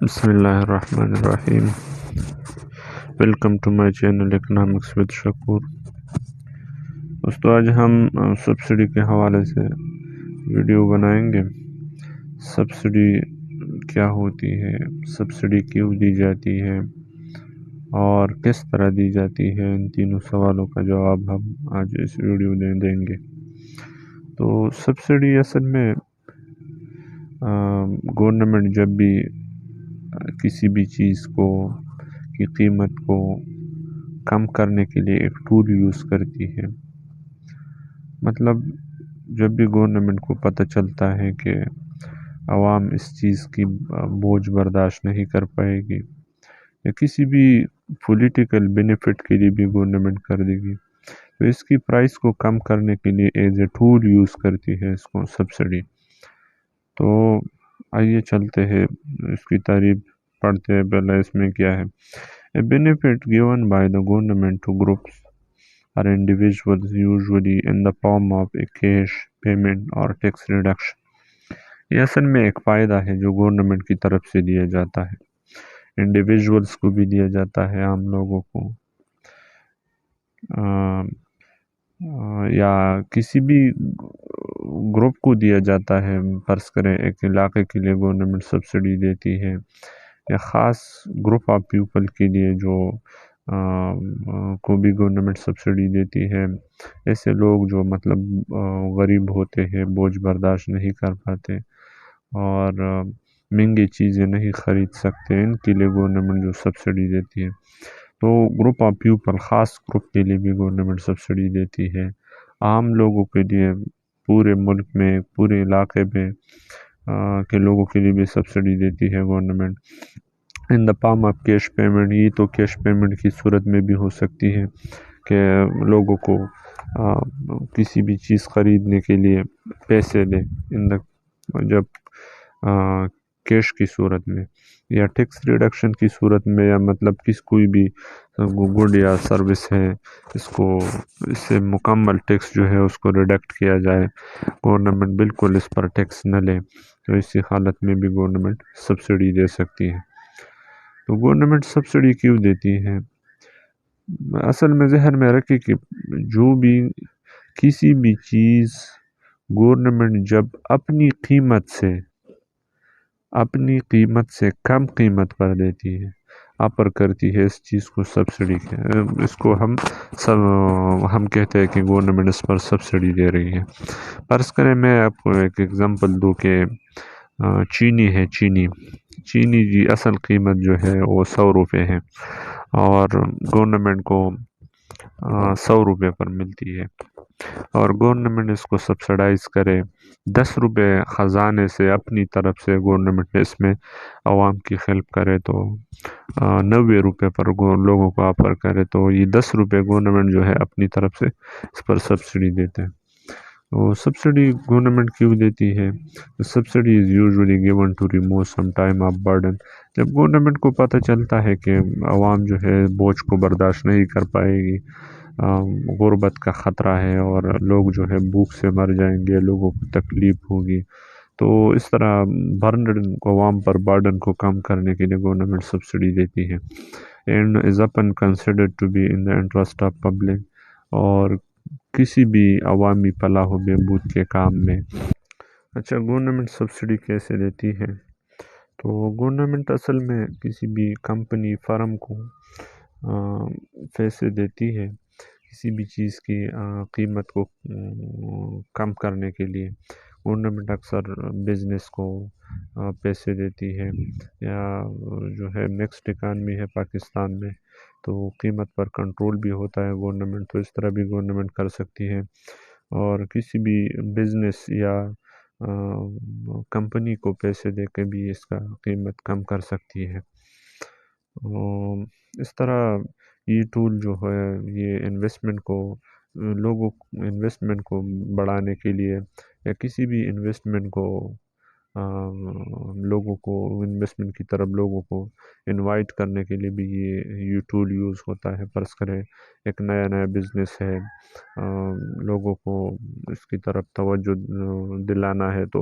بسم اللہ الرحمن الرحیم۔ Welcome to my channel economics with Shakoor. دوستو آج ہم سبسڈی کے حوالے سے ویڈیو بنائیں گے۔ سبسڈی کیا ہوتی ہے، سبسڈی کیوں دی جاتی ہے اور کس طرح دی جاتی ہے، ان تینوں سوالوں کا جواب ہم آج اس ویڈیو میں دیں گے۔ تو سبسڈی اصل میں گورنمنٹ جب بھی کسی بھی چیز کی قیمت کو کم کرنے کے لیے ایک ٹول یوز کرتی ہے، مطلب جب بھی گورنمنٹ کو پتہ چلتا ہے کہ عوام اس چیز کی بوجھ برداشت نہیں کر پائے گی یا کسی بھی پولیٹیکل بینیفٹ کے لیے بھی گورنمنٹ کر دے گی، تو اس کی پرائس کو کم کرنے کے لیے ایز اے ٹول یوز کرتی ہے اس کو سبسڈی۔ تو آئیے چلتے ہیں اس کی تعریف پڑھتے ہیں، پہلے اس میں کیا ہے۔ A benefit given by the government to groups or individuals usually in the form of a cash payment or tax reduction۔ یہ اصل میں ایک فائدہ ہے جو گورنمنٹ کی طرف سے دیا جاتا ہے، انڈیویژولز کو بھی دیا جاتا ہے، عام لوگوں کو، یا کسی بھی گروپ کو دیا جاتا ہے۔ فرض کریں ایک علاقے کے لیے گورنمنٹ سبسڈی دیتی ہے، یا خاص گروپ آف پیپل کے لیے جو کو بھی گورنمنٹ سبسڈی دیتی ہے۔ ایسے لوگ جو مطلب غریب ہوتے ہیں، بوجھ برداشت نہیں کر پاتے اور مہنگی چیزیں نہیں خرید سکتے، ان کے لیے گورنمنٹ جو سبسڈی دیتی ہے۔ تو گروپ آف پیپل، خاص گروپ کے لیے بھی گورنمنٹ سبسڈی دیتی ہے، عام لوگوں کے لیے پورے ملک میں، پورے علاقے میں کے لوگوں کے لیے بھی سبسڈی دیتی ہے government. In the form of cash payment, یہ تو کیش پیمنٹ کی صورت میں بھی ہو سکتی ہے کہ لوگوں کو کسی بھی چیز خریدنے کے لیے پیسے دے، جب کیش کی صورت میں، یا ٹیکس ریڈکشن کی صورت میں، یا مطلب کوئی بھی گڈ یا سروس ہے، اس سے مکمل ٹیکس جو ہے اس کو ریڈکٹ کیا جائے، گورنمنٹ بالکل اس پر ٹیکس نہ لے، تو اسی حالت میں بھی گورنمنٹ سبسڈی دے سکتی ہے۔ تو گورنمنٹ سبسڈی کیوں دیتی ہے؟ اصل میں ذہن میں رکھے کہ جو بھی کسی بھی چیز گورنمنٹ جب اپنی قیمت سے کم قیمت پر دیتی ہے، آپر کرتی ہے اس چیز کو سبسڈی کے، اس کو ہم کہتے ہیں کہ گورنمنٹ اس پر سبسڈی دے رہی ہے۔ فرض کریں میں آپ کو ایک ایگزامپل دوں کہ چینی ہے، چینی کی اصل قیمت جو ہے وہ 100 روپے ہے اور گورنمنٹ کو 100 روپے پر ملتی ہے، اور گورنمنٹ اس کو سبسڈائز کرے 10 روپے خزانے سے اپنی طرف سے گورنمنٹ اس میں عوام کی ہیلپ کرے، تو 90 روپے پر لوگوں کو آفر کرے، تو یہ 10 روپے گورنمنٹ جو ہے اپنی طرف سے اس پر سبسڈی دیتے ہیں۔ تو سبسڈی گورنمنٹ کیوں دیتی ہے؟ Subsidy is usually given to remove some time of burden. جب گورنمنٹ کو پتہ چلتا ہے کہ عوام جو ہے بوجھ کو برداشت نہیں کر پائے گی، غربت کا خطرہ ہے اور لوگ جو ہے بھوک سے مر جائیں گے، لوگوں کو تکلیف ہوگی، تو اس طرح عوام پر برڈن کو کم کرنے کے لیے گورنمنٹ سبسڈی دیتی ہے۔ And is upon considered to be in the interest of public, اور کسی بھی عوامی فلاح و بہبود کے کام میں۔ اچھا، گورنمنٹ سبسڈی کیسے دیتی ہے؟ تو گورنمنٹ اصل میں کسی بھی کمپنی، فرم کو پیسے دیتی ہے کسی بھی چیز کی قیمت کو کم کرنے کے لیے۔ گورنمنٹ اکثر بزنس کو پیسے دیتی ہے، یا جو ہے مکسڈ اکانومی ہے پاکستان میں، تو قیمت پر کنٹرول بھی ہوتا ہے گورنمنٹ، تو اس طرح بھی گورنمنٹ کر سکتی ہے، اور کسی بھی بزنس یا کمپنی کو پیسے دے کے بھی اس کا قیمت کم کر سکتی ہے۔ اس طرح یہ ٹول جو ہے یہ انویسٹمنٹ کو بڑھانے کے لیے، یا کسی بھی انویسٹمنٹ کو انویسٹمنٹ کی طرف لوگوں کو انوائٹ کرنے کے لیے بھی یہ ٹول یوز ہوتا ہے۔ فرض کریں ایک نیا بزنس ہے، لوگوں کو اس کی طرف توجہ دلانا ہے، تو